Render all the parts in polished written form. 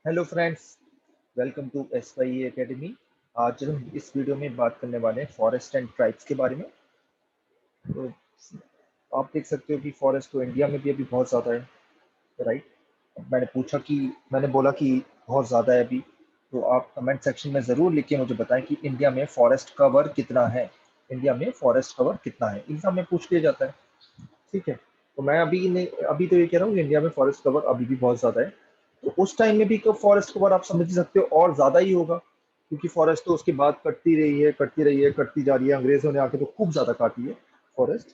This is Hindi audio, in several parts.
Hello friends, welcome to S Y academy. आज हम इस वीडियो में बात करने वाले हैं फॉरेस्ट एंड ट्राइब्स के बारे में। तो आप देख सकते हो कि फॉरेस्ट तो इंडिया में भी अभी बहुत ज़्यादा है, राइट। मैंने बोला कि बहुत ज़्यादा है अभी। तो आप कमेंट सेक्शन में ज़रूर लिख के मुझे बताएं कि इंडिया में फॉरेस्ट कवर कितना है। इंडिया में फॉरेस्ट कवर कितना है, एग्जाम में पूछ लिया जाता है। ठीक है। तो मैं अभी नहीं, अभी तो ये कह रहा हूँ कि इंडिया में फॉरेस्ट कवर अभी भी बहुत ज्यादा है। तो उस टाइम में भी फॉरेस्ट कवर आप समझ ही सकते हो और ज्यादा ही होगा, क्योंकि फॉरेस्ट तो उसके बाद कटती रही है, कटती रही है, कटती जा रही है। अंग्रेजों ने आके तो खूब ज्यादा काटी है फॉरेस्ट।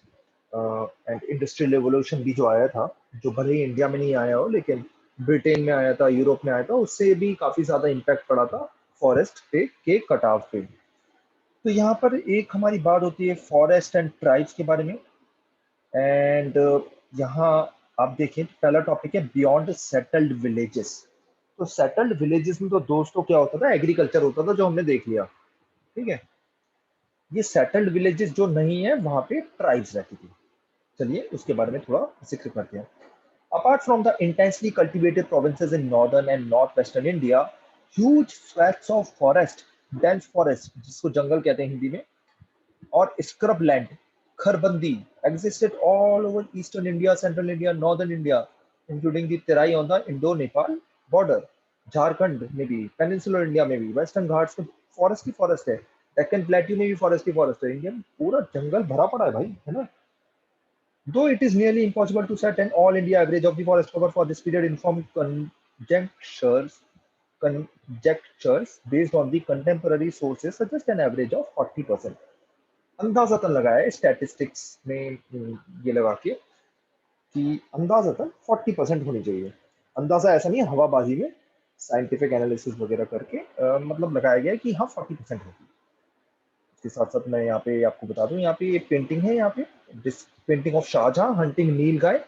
एंड इंडस्ट्रियल रेवोल्यूशन भी जो आया था, जो भले ही इंडिया में नहीं आया हो लेकिन ब्रिटेन में आया था, यूरोप में आया था, उससे भी काफी ज्यादा इम्पैक्ट पड़ा था फॉरेस्ट पे के कटाव पे। तो यहाँ पर एक हमारी बात होती है फॉरेस्ट एंड ट्राइब्स के बारे में। एंड यहाँ आप देखें तो पहला टॉपिक है बियॉन्ड सेटल्ड विलेजेस। तो सेटल्ड विलेजेस में तो दोस्तों क्या होता था, एग्रीकल्चर होता था, जो हमने देख लिया। ठीक है। ये सेटल्ड विलेजेस जो नहीं है, वहां पे ट्राइब्स रहती थी। चलिए उसके बारे में थोड़ा जिक्र करते हैं। Apart from the intensely cultivated provinces in northern and north western India, huge swathes of forest, dense forest जिसको जंगल कहते हैं हिंदी में, और scrub land, खरबंदी, existed all over eastern India, central India, northern India, including the Terai on the Indo-Nepal border, Jharkhand में भी, पेनिनसुलर इंडिया में भी, वेस्टर्न घाट्स में फॉरेस्ट ही फॉरेस्ट है, डेक्कन प्लेट्यू में भी फॉरेस्ट ही फॉरेस्ट है। इंडिया में पूरा जंगल भरा पड़ा है भाई, है ना। Though it is nearly impossible to set an all-India average of the forest cover for this period, informed conjectures conjectures based on the contemporary sources suggest an average of 40%। अंदाजतन लगाया है स्टैटिस्टिक्स में, ये लगा के कि अंदाजतन 40% होनी चाहिए। अंदाजा ऐसा नहीं है हवाबाजी में, साइंटिफिक एनालिसिस वगैरह करके मतलब लगाया गया है कि हाँ 40% होगी। इसके साथ साथ मैं यहाँ पे आपको बता दूं, यहाँ पे एक पेंटिंग है, यहाँ पे this painting of Shah Jahan hunting nilgai.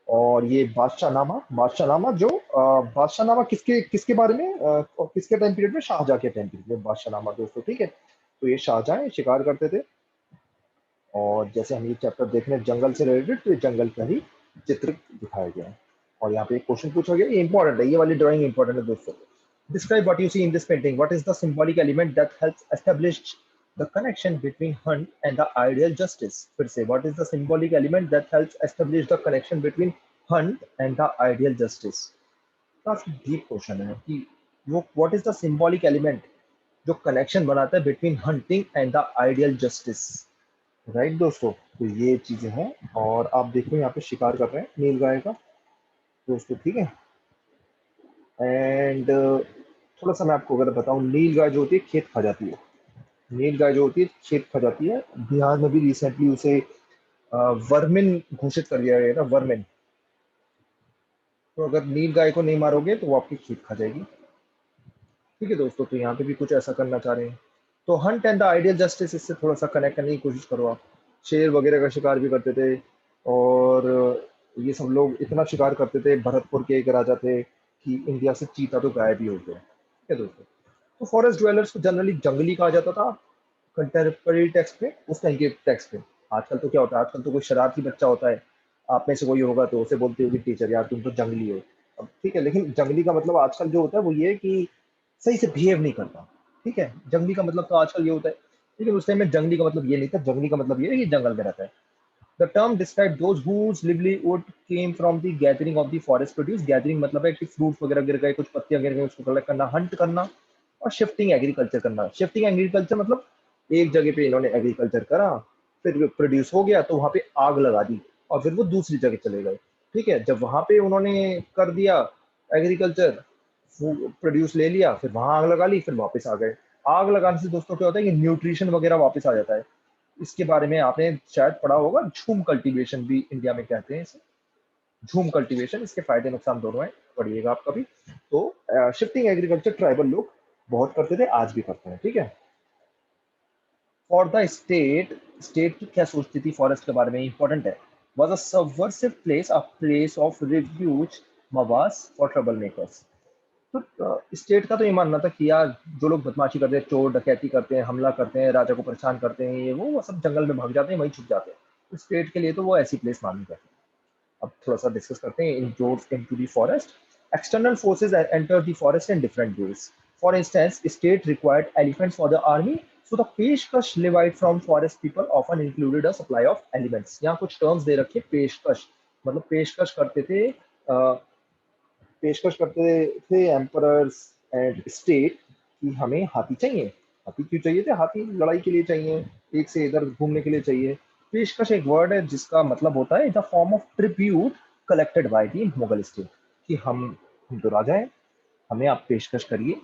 और ये बादशाहनामा जो बादशाहनामा किसके किसके बारे में, और किसके टाइम पीरियड में, शाहजहां के टाइम पीरियड में बादशाहनामा दोस्तों। ठीक है। तो ये शाहजहां शिकार करते थे, और जैसे हम ये चैप्टर देख रहे हैं जंगल से रिलेटेड, तो ये जंगल का ही चित्र दिखाया गया है। और यहाँ पे एक क्वेश्चन पूछा गया, ये इंपॉर्टेंट है, ये वाली ड्राइंग इंपॉर्टेंट है दोस्तों। Describe what you see in this painting, what is the symbolic element that helps establish the connection between hunt and the ideal justice. फिर से, what is the symbolic element that helps establish the connection between hunt and the ideal justice. काफी डीप क्वेश्चन है कि वो what is the symbolic element जो कनेक्शन बनाता है between hunting and the ideal justice. Right दोस्तों, तो ये चीजें हैं। और आप देखो यहाँ पे शिकार कर रहे हैं नील गाय का दोस्तों। ठीक है। एंड थोड़ा सा मैं आपको अगर बताऊं, नील गाय जो होती है खेत खा जाती है। नील गाय जो होती है खेत खा जाती है। बिहार में भी रिसेंटली उसे वर्मिन घोषित कर दिया गया था, वर्मिन। तो अगर नील गाय को नहीं मारोगे तो वो आपकी खेत खा जाएगी। ठीक है दोस्तों, तो यहाँ पे भी कुछ ऐसा करना चाह रहे हैं। तो Hunt and the ideal justice, इससे थोड़ा सा कनेक्ट करने की कोशिश करो आप। शेर वगैरह का शिकार भी करते थे, और ये सब लोग इतना शिकार करते थे। भरतपुर के एक राजा थे कि इंडिया से चीता तो गायब ही हो गया। ठीक है दोस्तों। तो फॉरेस्ट ड्वेलर्स को जनरली जंगली कहा जाता था कंटेम्पररी टेक्स्ट में, उस टाइम के टेक्स्ट में। आजकल तो क्या होता है, आजकल तो कोई शरारती बच्चा होता है, आप में से कोई होगा तो उसे बोलते हो कि टीचर यार तुम तो जंगली हो। अब ठीक है, लेकिन जंगली का मतलब आजकल जो होता है वो ये है कि सही से बिहेव नहीं करता। ठीक है। जंगली का मतलब तो आजकल ये होता है, लेकिन उस टाइम में जंगली का मतलब ये नहीं था। जंगली का मतलब ये है कि जंगल में रहता है। The term describe those whose livelihood came from the gathering of the forest produce। Gathering मतलब है कि फ्रूट्स वगैरह गिर गए, कुछ पत्तियां गिर गई, उसको कलेक्ट करना, हंट करना। और शिफ्टिंग एग्रीकल्चर करना। शिफ्टिंग एग्रीकल्चर मतलब एक जगह पे इन्होंने एग्रीकल्चर करा, फिर प्रोड्यूस हो गया तो वहां पे आग लगा दी, और फिर वो दूसरी जगह चले गए। ठीक है। जब वहां पे उन्होंने कर दिया एग्रीकल्चर, प्रोड्यूस ले लिया, फिर वहां आग लगा ली, फिर वापस आ गए। आग लगाने से दोस्तों क्या होता है कि न्यूट्रिशन वगैरह वापस आ जाता है। इसके बारे में आपने शायद पढ़ा होगा, झूम कल्टीवेशन भी इंडिया में कहते हैं इसे। झूम कल्टीवेशन, इसके फायदे नुकसान दोनों हैं, पढ़िएगा आप कभी। तो शिफ्टिंग एग्रीकल्चर ट्राइबल लोग बहुत करते थे, आज भी करते हैं। ठीक है। फॉर द स्टेट, स्टेट की क्या सोचती थी फॉरेस्ट के बारे में, इंपॉर्टेंट है। Was a subversive place, a place of refuge, mawas for trouble makers. तो स्टेट का तो ये मानना था कि यार जो लोग बदमाशी करते हैं, चोर डकैती करते हैं, हमला करते हैं, राजा को परेशान करते हैं, ये वो सब जंगल में भाग जाते हैं, वहीं छुप जाते हैं। तो स्टेट के लिए तो वो ऐसी प्लेस मानी जाती है। अब थोड़ा सा डिस्कस करते हैं inroads into the forest. External forces enter the forest in different ways. For instance, state required elephants for the army, so the पेशकश levied from forest people often included a supply of elements. यहाँ कुछ terms दे रखे, पेशकश मतलब पेशकश करते थे एम्परर्स एंड स्टेट कि हमें हाथी चाहिए। हाथी क्यों चाहिए थे? हाथी लड़ाई के लिए चाहिए, एक से इधर घूमने के लिए चाहिए। पेशकश एक वर्ड है जिसका मतलब होता है the form of tribute collected by the Mughal state, कि हम तो राजा हैं, हमें आप पेशकश करिए,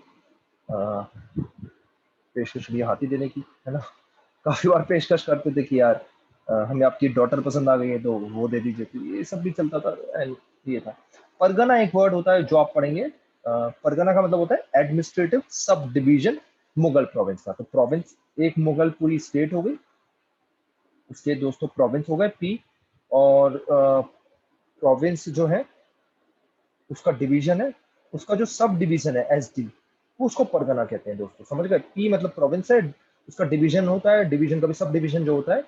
पेशकश करिए हाथी देने की, है ना। काफी बार पेशकश करते थे कि यार हमें आपकी डॉटर पसंद आ गई है तो वो दे दीजिए, तो ये सब भी चलता था। एंड ये था। परगना एक वर्ड होता है जो आप पढ़ेंगे। परगना का मतलब होता है administrative sub division Mughal province का। तो प्रोविंस एक मुगल पूरी स्टेट हो गई, स्टेट दोस्तों प्रोविंस हो गए पी, और प्रोविंस जो है उसका डिवीजन है, उसका जो सब डिवीजन है एस डी, उसको परगना कहते हैं दोस्तों, समझ गए। पी मतलब प्रोविंस है, उसका डिवीजन होता है, डिवीजन का भी सब डिवीजन जो होता है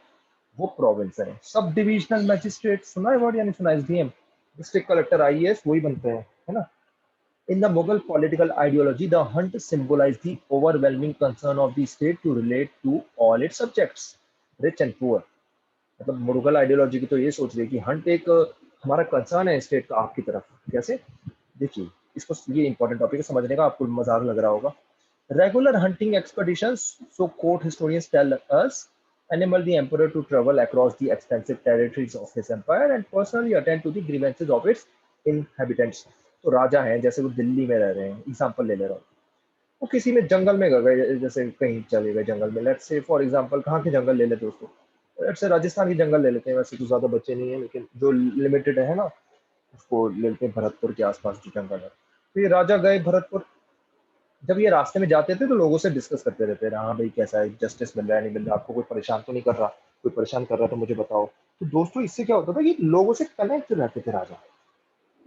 वो प्रोविंस है। सब डिविजनल मैजिस्ट्रेट सुना है वर्ड या नहीं सुना? एसडीएम, डिस्ट्रिक्ट कलेक्टर, आईएएस, वही बनते हैं, है ना। In the Mughal political ideology, the hunt symbolized the overwhelming concern of the state to relate to all its subjects, rich and poor. मतलब मुगल आइडियोलॉजी की तो ये सोच रही है कि हंट एक हमारा कंसर्न है स्टेट का आपकी तरफ। कैसे? देखिए, इसको ये इंपॉर्टेंट टॉपिक है समझने का, आपको मजाक लग रहा होगा। Regular hunting expeditions, so court historians tell us, enabled the emperor to travel across the extensive territories of his empire and personally attend to the grievances of its inhabitants. तो राजा हैं, जैसे वो दिल्ली में रह रहे हैं, एग्जांपल ले ले रहा हूँ, वो किसी में जंगल में गए, जैसे कहीं चले गए जंगल में, लेट्स से फॉर एग्जांपल कहाँ के जंगल ले लेते दोस्तों, लेट्स से राजस्थान के जंगल ले लेते हैं, वैसे तो ज्यादा बच्चे नहीं है लेकिन जो लिमिटेड है ना, उसको ले लेते हैं भरतपुर के आसपास जो जंगल है। तो ये राजा गए भरतपुर, जब ये रास्ते में जाते थे तो लोगों से डिस्कस करते रहते थे, हाँ भाई कैसा है, जस्टिस मिल रहा है नहीं मिल रहा, आपको कोई परेशान तो नहीं कर रहा, कोई परेशान कर रहा तो मुझे बताओ। तो दोस्तों इससे क्या होता था कि लोगों से कनेक्ट रहते थे राजा।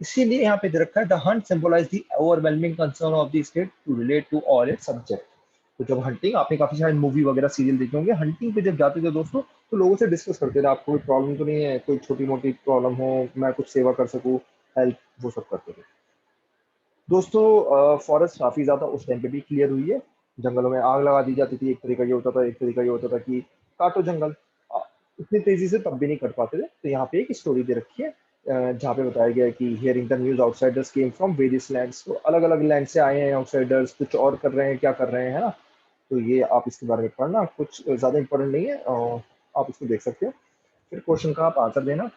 इसीलिए यहाँ पे दे रखा है the hunt symbolize the overwhelming concern of the state to relate to all its subject. तो जब हंटिंग, आपने काफी सारे मूवी वगैरह सीरियल देखे होंगे, हंटिंग पे जब जाते थे दोस्तों तो लोगों से डिस्कस करते थे, आपको कोई प्रॉब्लम तो नहीं है, कोई छोटी मोटी प्रॉब्लम हो, मैं कुछ सेवा कर सकूँ, हेल्प, वो सब करते थे दोस्तों। फॉरेस्ट काफी ज्यादा उस टाइम पे भी क्लियर हुई है, जंगलों में आग लगा दी जाती थी, एक तरीका ये होता था, एक तरीका ये होता था कि काटो जंगल। इतनी तेजी से तब भी नहीं कट पाते थे। तो यहाँ पे एक स्टोरी दे रखी है जहाँ पे बताया गया है कि hearing the news outsiders came from various lands, तो अलग अलग लैंड से आए हैं आउटसाइडर्स, कुछ और कर रहे हैं, क्या कर रहे हैं, है ना। तो ये आप इसके बारे में पढ़ना, कुछ ज्यादा इंपॉर्टेंट नहीं है, और आप इसको देख सकते हो, फिर क्वेश्चन का आप आंसर देना।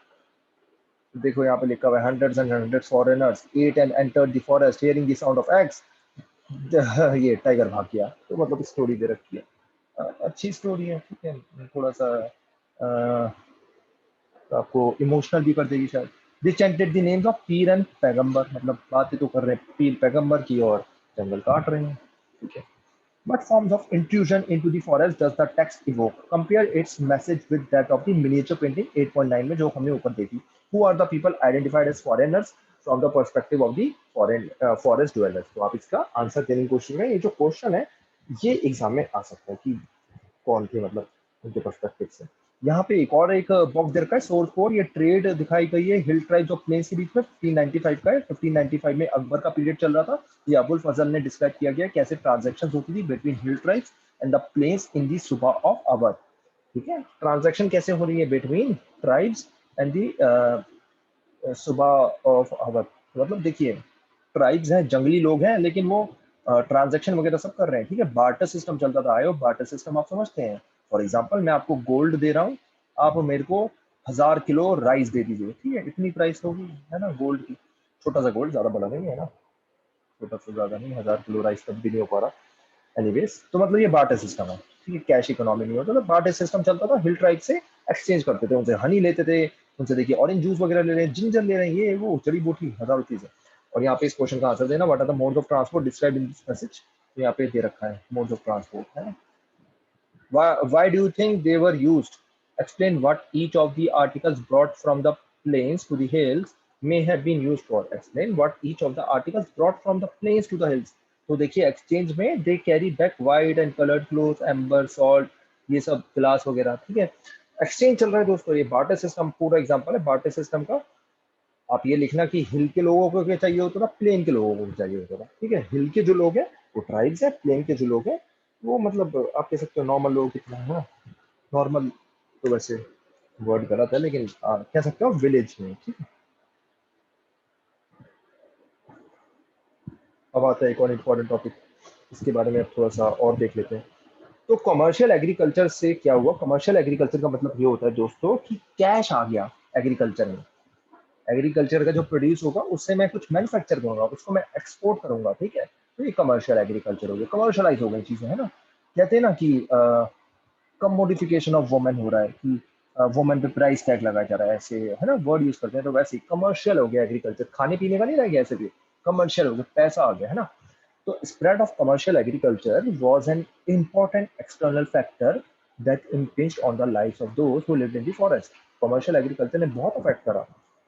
देखो यहाँ पे लिखा हुआ है hundreds and hundreds foreigners at end entered the forest hearing the sound of axe, ये टाइगर भाग गया। तो मतलब स्टोरी दे रखी है, अच्छी स्टोरी है, ठीक है, थोड़ा सा आपको इमोशनल भी कर देगी शायद। दे chanted the names of Pir and पैगंबर, मतलब बातें तो कर रहे हैं पीर पैगंबर की और जंगल काट रहे हैं, ठीक है। What forms of intrusion into the forest does the text evoke? Compare its message with that of the miniature painting 8.9 में जो हमने ऊपर देखी। Who are the people identified as foreigners from the perspective of the foreign forest dwellers? तो आप इसका आंसर देने की कोशिश में, ये जो क्वेश्चन है ये एग्जाम में आ सकता है कि कौन थे, मतलब उनके पर्सपेक्टिव से। यहाँ पे एक और एक बॉक्स दे रखा है सोर्स कोड, ये ट्रेड दिखाई गई है हिल ट्राइब्स ऑफ प्लेन्स के बीच में, 1595 का है। 1595 में अकबर का पीरियड चल रहा था, ये अबुल फजल ने डिस्क्राइब किया गया कैसे ट्रांजेक्शन होती थी between hill tribes and the plains in the subah of अवर, ठीक है। ट्रांजेक्शन कैसे हो रही है between tribes and the subah of अवर, मतलब देखिए ट्राइब्स हैं, जंगली लोग हैं, लेकिन वो ट्रांजेक्शन वगैरह सब कर रहे हैं, ठीक है। बार्टर सिस्टम चलता था, आयो बार्टर सिस्टम आप समझते हैं। फॉर एग्जांपल मैं आपको गोल्ड दे रहा हूँ, आप मेरे को 1000 किलो राइस दे दीजिए, ठीक है, इतनी प्राइस होगी, है ना, गोल्ड की। छोटा सा गोल्ड, ज्यादा बड़ा नहीं है ना, छोटा सा ज्यादा नहीं, 1000 किलो राइस तब भी नहीं हो पा रहा। एनीवेज, तो मतलब ये बार्टर सिस्टम है, ठीक है, कैश इकोनॉमी नहीं होता, तो बार्टर सिस्टम चलता था, हिल ट्राइब से एक्सचेंज करते थे, उनसे हनी लेते थे, उनसे देखिए ऑरेंज जूस वगैरह ले रहे हैं, जिंजर ले रहे हैं, ये वो जड़ी बूटी हजारों चीजें। और यहाँ पे इस क्वेश्चन का आंसर देना, what are the modes of transport described in this message, तो यहाँ पे दे रखा है मोड्स ऑफ ट्रांसपोर्ट, है ना। Why do you think they were used? Explain what each of the articles brought from the plains to the hills may have been used for. Explain what each of the articles brought from the plains to the hills. तो देखिए एक्सचेंज में they carry back white and coloured cloth, amber, salt, ये सब ग्लास वगैरह, ठीक है। एक्सचेंज चल रहा है दोस्तों, ये बार्टर सिस्टम पूरा एग्जांपल है बार्टर सिस्टम का। आप ये लिखना कि हिल के लोगों को क्या चाहिए होता था, प्लेन के लोगों को चाहिए होता था, ठीक है। हिल के जो लोग हैं वो ट्राइब्स है, प्लेन के जो लोग हैं वो मतलब आप कह सकते हो नॉर्मल लोग कितना है ना, नॉर्मल तो वैसे वर्ड गलत है लेकिन कह सकते हो विलेज में, ठीक है। अब आता है एक और इम्पोर्टेंट टॉपिक, इसके बारे में अब थोड़ा सा और देख लेते हैं। तो कमर्शियल एग्रीकल्चर से क्या हुआ, कमर्शियल एग्रीकल्चर का मतलब ये होता है दोस्तों कि कैश आ गया एग्रीकल्चर में। एग्रीकल्चर का जो प्रोड्यूस होगा उससे मैं कुछ मैन्युफैक्चर करूंगा, उसको मैं एक्सपोर्ट करूंगा, ठीक है। तो ये कमर्शियल एग्रीकल्चर हो गया, कमर्शलाइज हो गई चीजें, है ना। कहते हैं ना कि कमोडिफिकेशन ऑफ वुमेन हो रहा है, कि वुमेन पे प्राइस टैग लगाया जा रहा है, ऐसे है ना वर्ड यूज करते हैं। तो वैसे कमर्शियल हो गया एग्रीकल्चर, खाने पीने का नहीं रह गया, ऐसे भी कमर्शियल हो गया, पैसा आ गया, है ना। तो spread of commercial agriculture was an important external factor that impinged on the lives of those who lived in the forest. Commercial agriculture ने बहुत अफेक्ट करा,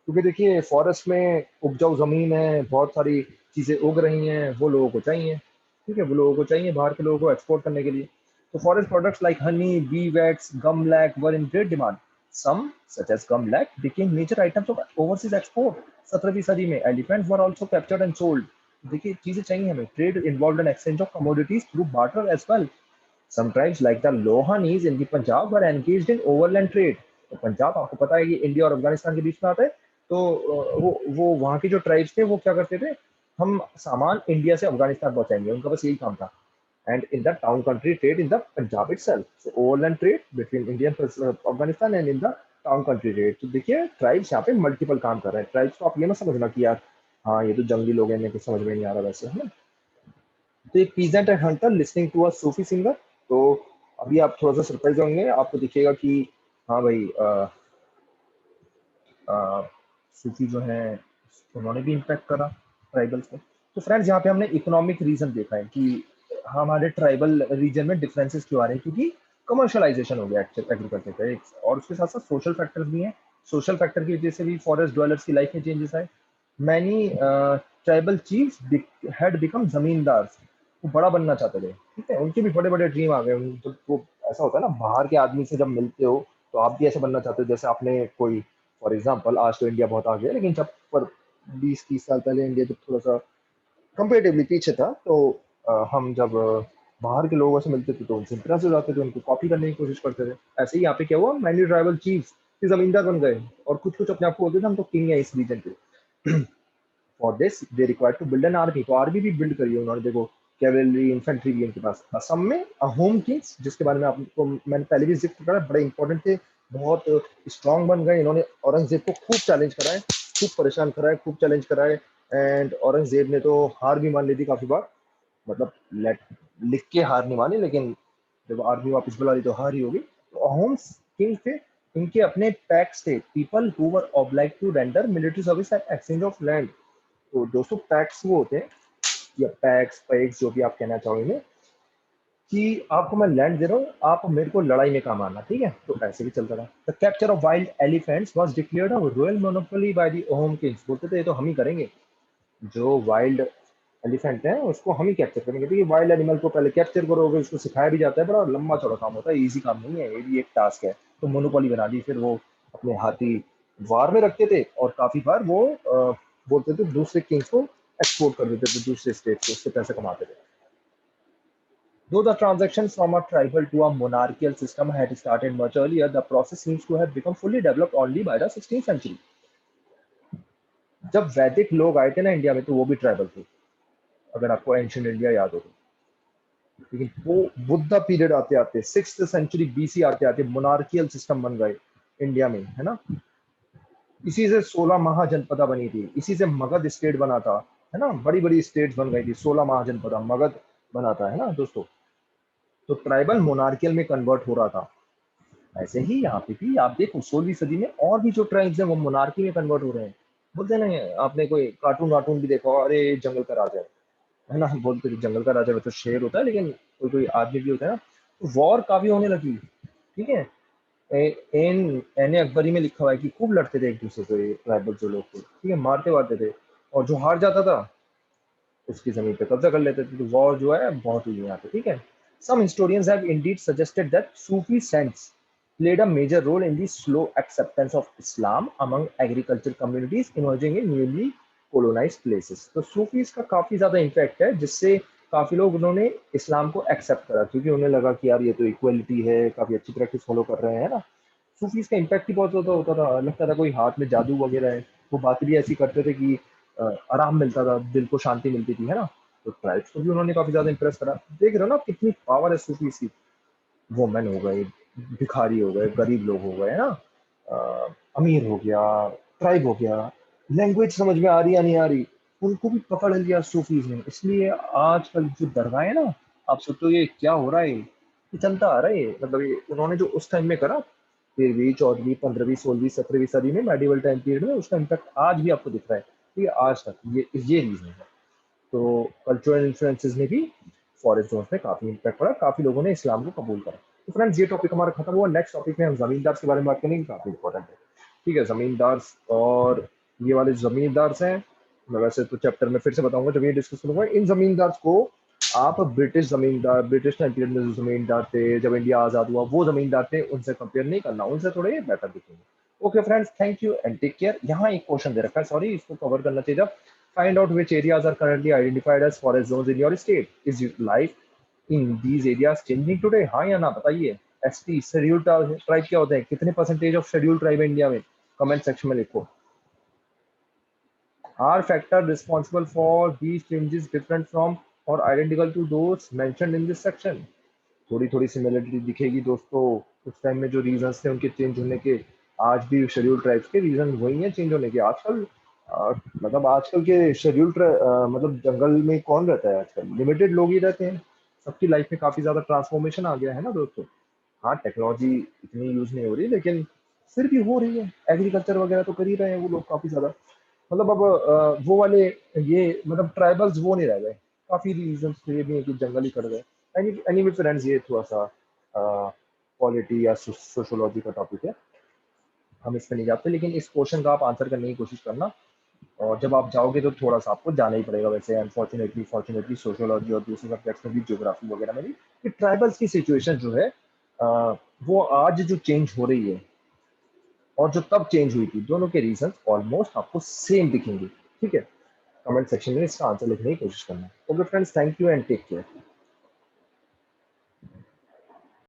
क्योंकि देखिए फॉरेस्ट में उपजाऊ जमीन है, बहुत सारी चीजें उग रही हैं, वो लोगों को चाहिए, ठीक है, वो लोगों को चाहिए बाहर के लोगों को एक्सपोर्ट करने के लिए। तो forest products like honey, bee wax, gum lac were in great demand. Some such as gum lac became major items of overseas export. 17वीं सदी में elephants were also captured and sold. देखिए चीजें चाहिए हमें, trade involve in exchange of commodities through barter as well. Some tribes like the Lohanis in the Punjab were engaged in overland trade. तो पंजाब आपको पता है कि इंडिया और अफगानिस्तान के बीच में आता है, तो वो वहाँ की जो ट्राइब्स थे वो क्या करते थे, हम सामान इंडिया से अफगानिस्तान पहुंचाएंगे, उनका बस यही काम था। And in the town country trade in the Punjab itself, so overland trade between India and Afghanistan and in the town country trade. तो देखिए ट्राइब्स यहाँ पे मल्टीपल काम कर रहे हैं। ट्राइब्स को आप ये मत समझना कि यार हाँ ये तो जंगली लोग हैं, इन्हें कुछ समझ में नहीं आ रहा, वैसे है ना। तो एक peasant and hunter listening to a Sufi singer. तो अभी आप थोड़ा सा सरप्राइज होंगे, आपको दिखेगा कि हाँ भाई सूफी जो है उन्होंने भी इम्पैक्ट करा ट्राइबल्स को। तो फ्रेंड्स यहाँ पे हमने इकोनॉमिक रीजन देखा है कि हमारे ट्राइबल रीजन में डिफरेंसेस क्यों आ रहे हैं, क्योंकि कमर्शलाइजेशन हो गया एग्रीकल्चर का एक, और उसके साथ साथ सोशल फैक्टर्स भी हैं। सोशल फैक्टर की वजह से भी फॉरेस्ट ड्वेलर्स की लाइफ में चेंजेस आए। Many tribal chiefs had become जमींदार, वो बड़ा बनना चाहते थे, ठीक है, उनके भी बड़े बड़े ड्रीम आ गए। जब वो ऐसा होता है ना, बाहर के आदमी से जब मिलते हो तो आप भी ऐसे बनना चाहते हो जैसे आपने कोई, फॉर एग्जाम्पल आज तो इंडिया बहुत आगे है, लेकिन जब पर 20-30 साल पहले इंडिया जब थोड़ा सा कंपेरेटिवली पीछे था, तो हम जब बाहर के लोगों से मिलते थे तो उनसे इंप्रेस हो जाते थे, उनको कॉपी करने की कोशिश करते थे। ऐसे ही यहाँ पे क्या हुआ, मैनी ट्राइबल चीफ्स जमींदार बन गए, और कुछ कुछ अपने आप को बोलते थे हम तो किंग है इस रीजन के। For this they require to build an army, तो आर्मी भी बिल्ड करी है उन्होंने, देखो कैवेलरी इन्फेंट्री भी उनके पास। असम में होम किंग्स, जिसके बारे में आपको मैंने पहले भी जिक्र करा, बड़े इंपॉर्टेंट थे, बहुत स्ट्रांग बन गए। इन्होंने औरंगजेब को खूब चैलेंज करा है, खूब परेशान करा है, खूब चैलेंज करा है। एंड औरंगजेब ने तो हार भी मान ली थी काफी बार, मतलब लेट लिख के हार नहीं मानी, लेकिन जब आर्मी वापस बुला ली तो हार ही होगी। तो होम किंग थे, इनके अपने पैक्स थे, people who were obliged to render military service at exchange of land. तो दोस्तों पैक्स वो होते हैं, या पैक्स पैक्स जो भी आप कहना चाहोगे, कि आपको मैं लैंड दे रहा हूँ, आप मेरे को लड़ाई में काम आना, ठीक है। तो ऐसे भी चलता रहा। The capture of wild elephants was declared a royal monopoly by the ohm Kings. बोलते थे ये तो हम ही करेंगे, जो वाइल्ड एलिफेंट है उसको हम ही कैप्चर करेंगे। तो ये वाइल्ड एनिमल को पहले कैप्चर करोगे, उसको सिखाया भी जाता है, बड़ा लंबा चौड़ा काम होता है, इजी काम नहीं है, ये भी एक टास्क है। तो मोनोपोली बना दी, फिर वो अपने हाथी वार में रखते थे, और काफी बार वो बोलते थे दूसरे किंग्स को एक्सपोर्ट कर देते थे दूसरे स्टेट से, उससे पैसे कमाते थे। Though the transition from a tribal to a monarchical system had started much earlier, the process seems to have become fully developed only by the 16th century. जब वैदिक लोग आए थे ना इंडिया में, तो वो भी ट्राइबल थे, अगर आपको एंशियंट इंडिया याद हो तो। लेकिन वो बुद्धा पीरियड आते आते 6th सेंचुरी बीसी आते आते मोनार्कियल सिस्टम बन गए इंडिया में, है ना। इसी से 16 महाजनपदा बनी थी, इसी से मगध स्टेट बना था, है ना, बड़ी बड़ी स्टेट्स बन गई थी, 16 महाजनपदा मगध बना था, है ना दोस्तों। तो ट्राइबल मोनार्कियल में कन्वर्ट हो रहा था। ऐसे ही यहाँ पे भी आप देखो 16वीं सदी में और भी जो ट्राइब्स हैं वो मोनार्की में कन्वर्ट हो रहे हैं। बोलते ना, आपने कोई कार्टून वार्टून भी देखा हो, अरे जंगल का राजा है ना, बोलते थे जंगल का राजा, तो शेर होता है, लेकिन कोई कोई आदमी भी होता है ना। तो वॉर काफी होने लगी, ठीक है। एन एन अकबरी में लिखा हुआ है कि खूब लड़ते थे एक दूसरे से ट्राइबल जो लोग थे, ठीक है, मारते वारते थे, और जो हार जाता था उसकी जमीन पे कब्जा कर लेते थे। तो वॉर जो है बहुत हुई है यहाँ पे, ठीक है। Some historians have indeed suggested that Sufi saints played a major role in the slow acceptance of Islam among agricultural communities emerging in newly colonized places. तो सूफीज का काफी ज्यादा इम्पैक्ट है, जिससे काफी लोग उन्होंने इस्लाम को एक्सेप्ट करा, क्योंकि उन्हें लगा कि यार ये तो इक्वलिटी है, काफी अच्छी प्रैक्टिस फॉलो कर रहे हैं ना। सूफीज का इम्पैक्ट ही बहुत ज्यादा होता था, लगता था कोई हाथ में जादू वगैरह है। वो बात भी ऐसी करते थे कि आराम मिलता था, दिल को शांति मिलती थी, है ना। तो ट्राइब्स को भी उन्होंने काफी ज्यादा इंप्रेस करा। देख रहे हो ना कितनी पावर है सूफीज की। वुमेन हो गए, भिखारी हो गए, गरीब लोग हो गए, है ना, अमीर हो गया, ट्राइब हो गया, लैंग्वेज समझ में आ रही या नहीं आ रही, उनको भी पकड़ लिया सूफीज ने। इसलिए आजकल जो दरगाह है ना, आप सोचो ये क्या हो रहा है, ये चलता आ रहा है मतलब ये उन्होंने जो उस टाइम में करा, 13वीं 14वीं 15वीं 16वीं 17वीं सदी में मेडिवल टाइम पीरियड में, उसका इम्पैक्ट आज भी आपको दिख रहा है। ठीक है, आज तक ये रीजन है। तो कल्चरल इन्फ्लुएंसेस ने भी फॉरेस्ट जोन में काफी इम्पैक्ट पड़ा, काफी लोगों ने इस्लाम को कबूल करा। तो फ्रेंड्स ये टॉपिक हमारा खत्म हुआ। नेक्स्ट टॉपिक में हम जमींदार के बारे में बात करेंगे, काफी इंपॉर्टेंट है। ठीक है, जमींदार, और ये वाले जमींदार हैं, मैं वैसे तो चैप्टर में फिर से बताऊंगा जब ये डिस्कस करूंगा। इन जमींदार को आप ब्रिटिश जमींदार, ब्रिटिश टाइम पीरियड में जो जमींदार थे, जब इंडिया आजाद हुआ, वो जमींदार थे, उनसे कंपेयर नहीं करना, उनसे थोड़े बेटर दिखेंगे। Okay friends, thank you and take care. यहाँ एक क्वेश्चन दे रखा है, सॉरी, इसको कवर करना चाहिए। जब find out which areas are currently identified as forest zones in your state. Is life in these areas changing today? हाँ या ना बताइए। एसटी शेड्यूल ट्राइब क्या होते हैं, कितने परसेंटेज ऑफ शेड्यूल ट्राइब है इंडिया में, कमेंट सेक्शन में लिखो। Are factors responsible for these changes different from or identical to those mentioned in this section? थोड़ी थोड़ी सिमिलरिटी दिखेगी दोस्तों। उस टाइम में जो रीजंस थे उनके चेंज होने के, आज भी शेड्यूल ट्राइब्स के रीजन वही है चेंज होने के। आजकल मतलब आजकल के शेड्यूल मतलब जंगल में कौन रहता है आजकल, लिमिटेड लोग ही रहते हैं। सबकी लाइफ में काफी ज्यादा ट्रांसफॉर्मेशन आ गया है ना दोस्तों। हाँ, टेक्नोलॉजी इतनी यूज नहीं हो रही, लेकिन फिर भी हो रही है। एग्रीकल्चर वगैरह तो कर ही रहे हैं वो लोग काफी ज्यादा। मतलब अब वो वाले, ये मतलब ट्राइबल्स वो नहीं रह गए। काफी रीजन ये भी है कि जंगल ही कट गए। एनीवे फ्रेंड्स, ये थोड़ा सा पॉलिटी या सोशोलॉजी का टॉपिक है, हम इस पे नहीं जाते, लेकिन इस क्वेश्चन का आप आंसर करने की कोशिश करना। और जब आप जाओगे तो थोड़ा सा आपको जाना ही पड़ेगा वैसे, अनफॉर्चुनेटली फॉर्चुनेटली सोशियोलॉजी और दूसरे सब्जेक्ट्स में भी, ज्योग्राफी वगैरह में भी, कि ट्राइबल्स की सिचुएशन जो है वो आज जो चेंज हो रही है और जो तब चेंज हुई थी, दोनों के रीजन ऑलमोस्ट आपको सेम दिखेंगे। ठीक है, कमेंट सेक्शन में इसका आंसर लिखने की कोशिश करना। Okay friends, thank you and take care.